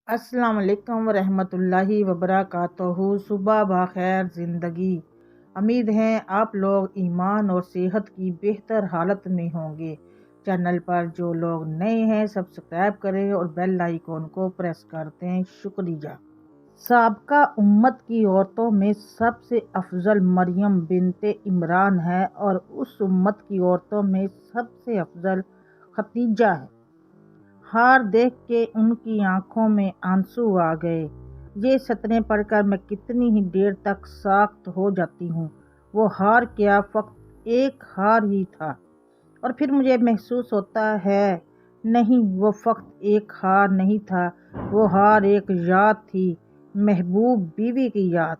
السلام علیکم ورحمۃ اللہ وبرکاتہ۔ صبح بخیر زندگی۔ امید ہے آپ لوگ ایمان اور صحت کی بہتر حالت میں ہوں گے۔ چینل پر جو لوگ نئے ہیں سبسکرائب کریں اور بیل آئیکن کو پریس کر دیں، شکریہ۔ سابقہ امت کی عورتوں میں سب سے افضل مریم بنت عمران ہے اور اس امت کی عورتوں میں سب سے افضل خدیجہ ہے۔ ہار دیکھ کے ان کی آنکھوں میں آنسو آ گئے۔ یہ سطریں پڑھ کر میں کتنی ہی دیر تک ساکت ہو جاتی ہوں۔ وہ ہار کیا، فقط ایک ہار ہی تھا، اور پھر مجھے محسوس ہوتا ہے نہیں، وہ فقط ایک ہار نہیں تھا، وہ ہار ایک یاد تھی، محبوب بیوی کی یاد۔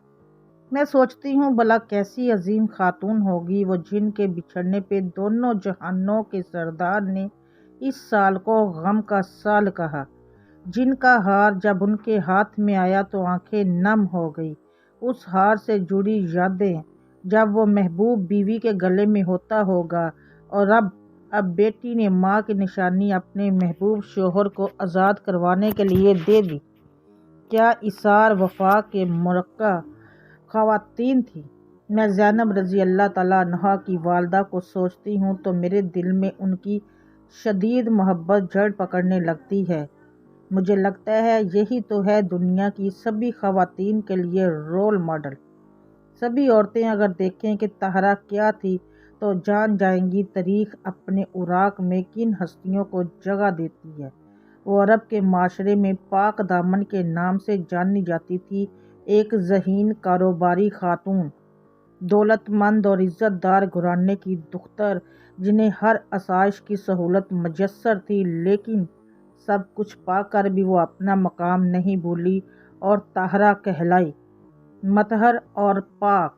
میں سوچتی ہوں بھلا کیسی عظیم خاتون ہوگی وہ جن کے بچھڑنے پہ دونوں جہانوں کے سردار نے اس سال کو غم کا سال کہا، جن کا ہار جب ان کے ہاتھ میں آیا تو آنکھیں نم ہو گئی۔ اس ہار سے جڑی یادیں جب وہ محبوب بیوی کے گلے میں ہوتا ہوگا، اور اب بیٹی نے ماں کی نشانی اپنے محبوب شوہر کو آزاد کروانے کے لیے دے دی۔ کیا ایثار وفا کے مرقع خواتین تھی۔ میں زینب رضی اللہ تعالیٰ عنہا کی والدہ کو سوچتی ہوں تو میرے دل میں ان کی شدید محبت جڑ پکڑنے لگتی ہے۔ مجھے لگتا ہے یہی تو ہے دنیا کی سبھی خواتین کے لیے رول ماڈل۔ سبھی عورتیں اگر دیکھیں کہ طاہرہ کیا تھی تو جان جائیں گی تاریخ اپنے اوراق میں کن ہستیوں کو جگہ دیتی ہے۔ وہ عرب کے معاشرے میں پاک دامن کے نام سے جانی جاتی تھی، ایک ذہین کاروباری خاتون، دولت مند اور عزت دار گھرانے کی دختر جنہیں ہر آسائش کی سہولت میسر تھی، لیکن سب کچھ پا کر بھی وہ اپنا مقام نہیں بھولی اور طاہرہ کہلائی۔ مطہر اور پاک،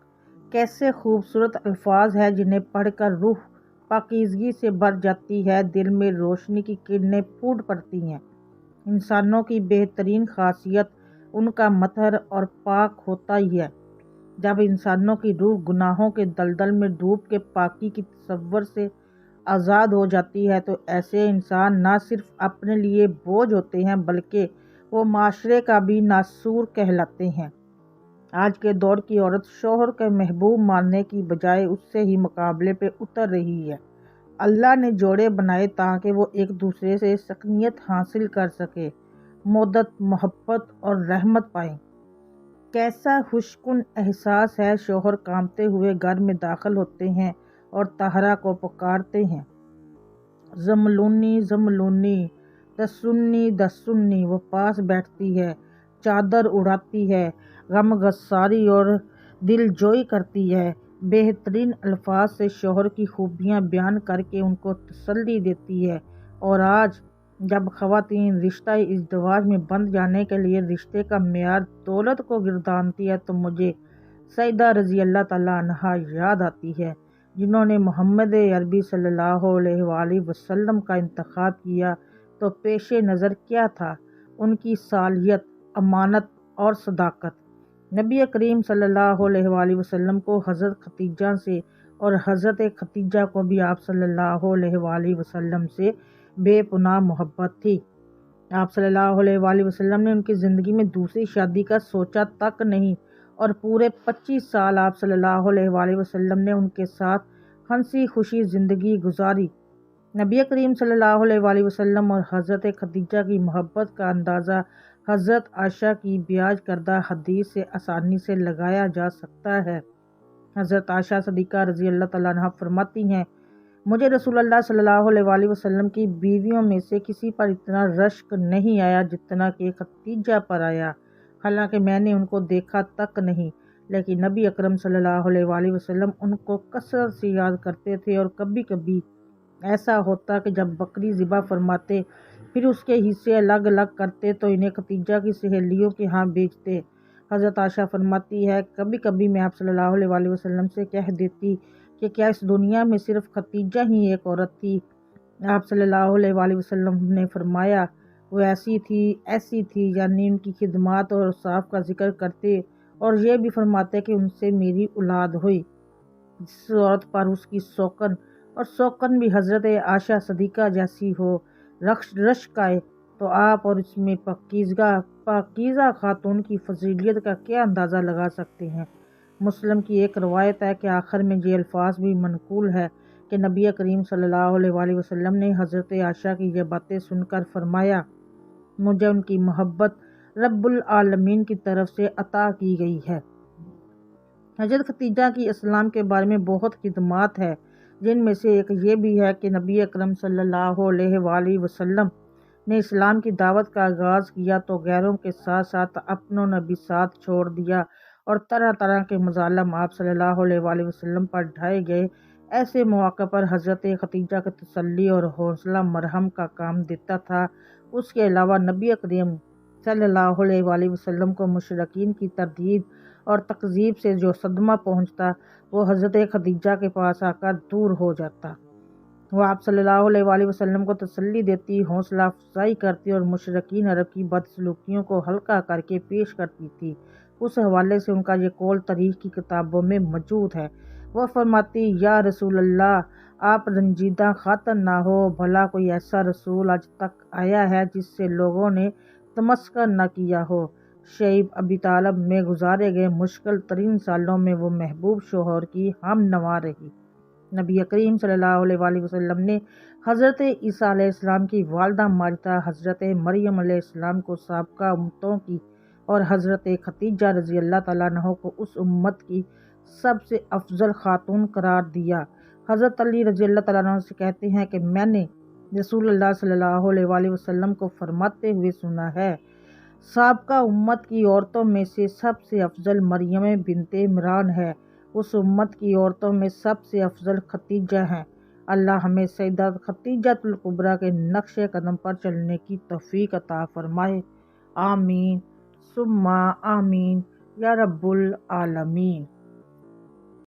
کیسے خوبصورت الفاظ ہیں جنہیں پڑھ کر روح پاکیزگی سے بھر جاتی ہے، دل میں روشنی کی کرنیں پھوٹ پڑتی ہیں۔ انسانوں کی بہترین خاصیت ان کا مطہر اور پاک ہوتا ہی ہے۔ جب انسانوں کی روح گناہوں کے دلدل میں ڈوب کے پاکی کی تصور سے آزاد ہو جاتی ہے تو ایسے انسان نہ صرف اپنے لیے بوجھ ہوتے ہیں بلکہ وہ معاشرے کا بھی ناسور کہلاتے ہیں۔ آج کے دور کی عورت شوہر کے محبوب ماننے کی بجائے اس سے ہی مقابلے پہ اتر رہی ہے۔ اللہ نے جوڑے بنائے تاکہ وہ ایک دوسرے سے سکنیت حاصل کر سکے، مودت، محبت اور رحمت پائیں۔ کیسا خوشکن احساس ہے، شوہر کانپتے ہوئے گھر میں داخل ہوتے ہیں اور طاہرہ کو پکارتے ہیں، زملونی زملونی، دسنی دسنی۔ وہ پاس بیٹھتی ہے، چادر اڑاتی ہے، غم گساری اور دل جوئی کرتی ہے، بہترین الفاظ سے شوہر کی خوبیاں بیان کر کے ان کو تسلی دیتی ہے۔ اور آج جب خواتین رشتہ ازدواج میں بندھ جانے کے لیے رشتے کا معیار دولت کو گردانتی ہے تو مجھے سیدہ رضی اللہ تعالیٰ عنہا یاد آتی ہے، جنہوں نے محمد عربی صلی اللہ علیہ وآلہ وسلم کا انتخاب کیا تو پیش نظر کیا تھا؟ ان کی صالحیت، امانت اور صداقت۔ نبی کریم صلی اللہ علیہ وآلہ وسلم کو حضرت خدیجہ سے اور حضرت خدیجہ کو بھی آپ صلی اللہ علیہ وآلہ وسلم سے بے پناہ محبت تھی۔ آپ صلی اللہ علیہ وآلہ وسلم نے ان کی زندگی میں دوسری شادی کا سوچا تک نہیں، اور پورے 25 سال آپ صلی اللہ علیہ وآلہ وسلم نے ان کے ساتھ ہنسی خوشی زندگی گزاری۔ نبی کریم صلی اللہ علیہ وآلہ وسلم اور حضرت خدیجہ کی محبت کا اندازہ حضرت عائشہ کی بیان کردہ حدیث سے آسانی سے لگایا جا سکتا ہے۔ حضرت عائشہ صدیقہ رضی اللہ تعالیٰ عنہا فرماتی ہیں، مجھے رسول اللہ صلی اللہ علیہ وآلہ وسلم کی بیویوں میں سے کسی پر اتنا رشک نہیں آیا جتنا کہ خدیجہ پر آیا، حالانکہ میں نے ان کو دیکھا تک نہیں، لیکن نبی اکرم صلی اللہ علیہ وآلہ وسلم ان کو کثرت سے یاد کرتے تھے، اور کبھی کبھی ایسا ہوتا کہ جب بکری ذبح فرماتے پھر اس کے حصے الگ الگ کرتے تو انہیں خدیجہ کی سہیلیوں کے ہاں بیچتے۔ حضرت عائشہ فرماتی ہے، کبھی کبھی میں آپ صلی اللہ علیہ وآلہ وسلم سے کہہ دیتی کہ کیا اس دنیا میں صرف خدیجہ ہی ایک عورت تھی؟ آپ صلی اللہ علیہ وآلہ وسلم نے فرمایا، وہ ایسی تھی، یعنی ان کی خدمات اور اوصاف کا ذکر کرتے اور یہ بھی فرماتے کہ ان سے میری اولاد ہوئی، جس عورت پر اس کی سوکن اور سوکن بھی حضرت عائشہ صدیقہ جیسی ہو، رشک آئے تو آپ اور اس میں پاکیزہ خاتون کی فضیلت کا کیا اندازہ لگا سکتے ہیں۔ مسلم کی ایک روایت ہے کہ آخر میں یہ الفاظ بھی منقول ہے کہ نبی کریم صلی اللہ علیہ وآلہ وسلم نے حضرت عائشہ کی یہ باتیں سن کر فرمایا، مجھے ان کی محبت رب العالمین کی طرف سے عطا کی گئی ہے۔ حضرت خدیجہ کی اسلام کے بارے میں بہت خدمات ہے، جن میں سے ایک یہ بھی ہے کہ نبی اکرم صلی اللہ علیہ وآلہ وسلم نے اسلام کی دعوت کا آغاز کیا تو غیروں کے ساتھ ساتھ اپنوں نے بھی ساتھ چھوڑ دیا اور طرح طرح کے مظالم آپ صلی اللہ علیہ وآلہ وسلم پر ڈھائے گئے۔ ایسے مواقع پر حضرت خدیجہ کا تسلی اور حوصلہ مرہم کا کام دیتا تھا۔ اس کے علاوہ نبی کریم صلی اللہ علیہ وآلہ وسلم کو مشرکین کی تردید اور تکذیب سے جو صدمہ پہنچتا وہ حضرت خدیجہ کے پاس آ کر دور ہو جاتا۔ وہ آپ صلی اللہ علیہ وآلہ وسلم کو تسلی دیتی، حوصلہ افزائی کرتی اور مشرکین عرب کی بدسلوکیوں کو ہلکا کر کے پیش کرتی تھی۔ اس حوالے سے ان کا یہ قول تاریخ کی کتابوں میں موجود ہے۔ وہ فرماتی، یا رسول اللہ، آپ رنجیدہ خاطر نہ ہو، بھلا کوئی ایسا رسول آج تک آیا ہے جس سے لوگوں نے تمسخر نہ کیا ہو۔ شیب ابی طالب میں گزارے گئے مشکل ترین سالوں میں وہ محبوب شوہر کی ہم نوا رہی۔ نبی کریم صلی اللہ علیہ وآلہ وسلم نے حضرت عیسیٰ علیہ السلام کی والدہ ماجدہ حضرت مریم علیہ السلام کو سابقہ امتوں کی اور حضرت خدیجہ رضی اللہ تعالیٰ عنہ کو اس امت کی سب سے افضل خاتون قرار دیا۔ حضرت علی رضی اللہ تعالیٰ عنہ سے کہتے ہیں کہ میں نے رسول اللہ صلی اللہ علیہ وآلہ وسلم کو فرماتے ہوئے سنا ہے، سابقہ امت کی عورتوں میں سے سب سے افضل مریم بنت عمران ہے، اس امت کی عورتوں میں سب سے افضل خدیجہ ہیں۔ اللہ ہمیں سیدہ خدیجۃ الکبریٰ کے نقش قدم پر چلنے کی توفیق عطا فرمائے، آمین ثم آمین یا رب العالمین۔